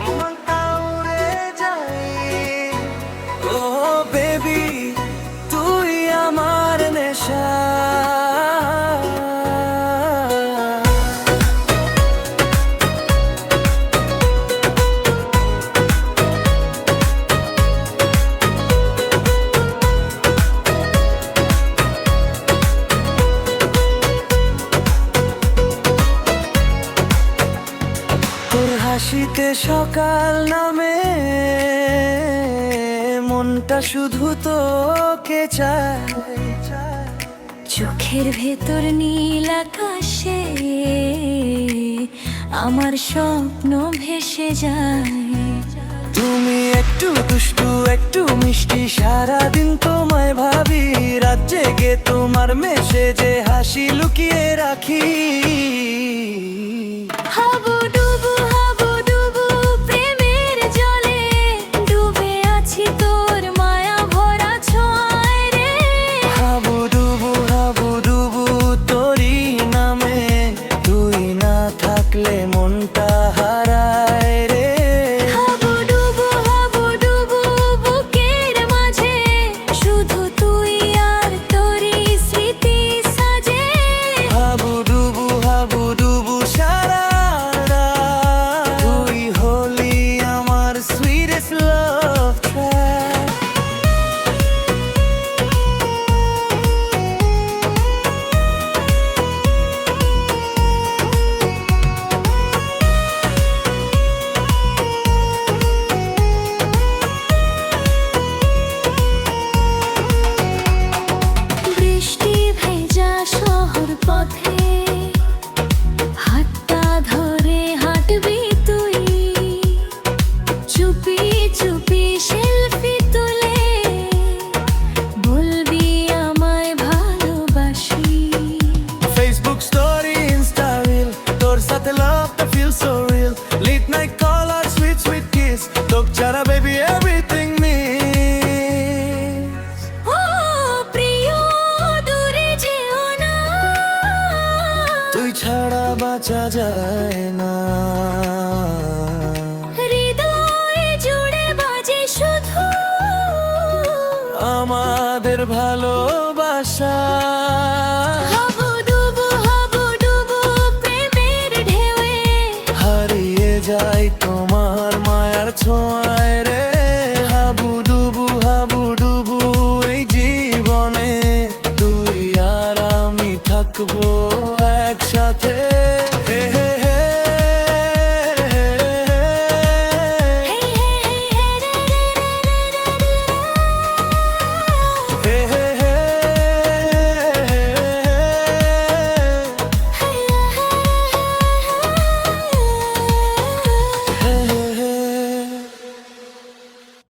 মনটা উড়ে যায়। ও বেবি, তুই আমার নেশা। তোর হাসিতে সকাল নামে, মনটা শুধু তোকে চায়। চোখের ভেতর নীল আকাশে আমার স্বপ্ন ভেসে যায়। তুমি একটু দুষ্টু একটু মিষ্টি, সারাদিন তোমায় ভাবি, রাত জেগে তোমার মেসেজে হাসি লুকিয়ে রাখি। হাবুডুবু প্রেমের জলে ডুবে আছি তোর মায়া ভরা ছোঁয়ায় রে। হাবুডুবু তোরই নামে, তুই না থাকলে মনটা হারায় রে। হাবুডুবু বুকের মাঝে শুধু তুই আর তোরই স্মৃতি সাজে। হাবুডুবু সারা রাত, তুই হলি আমার সুইটেস্ট লাভ ট্র্যাক। বৃষ্টি ভেজা শহর পথে হাতটা ধরে হাঁটবি তুই, চুপি চুপি সেলফি তুলে বলবি আমায় ভালোবাসি। Facebook story, Insta reel, তোর সাথে লাভটা feel so real. Late night call or sweet sweet kiss, তোকে ছাড়া baby everything miss. ও প্রিয় দূরে যেও না, তুই ছাড়া বাঁচা যায় না। হৃদয় জুড়ে বাজে শুধু আমাদের ভালোবাসা। হাবুডুবু প্রেমের ঢেউয়ে হারিয়ে যাই তোমার মায়ার ছোঁয়ায় রে। হাবুডুবু এই জীবনে তুই আর আমি থাকবো একসাথে।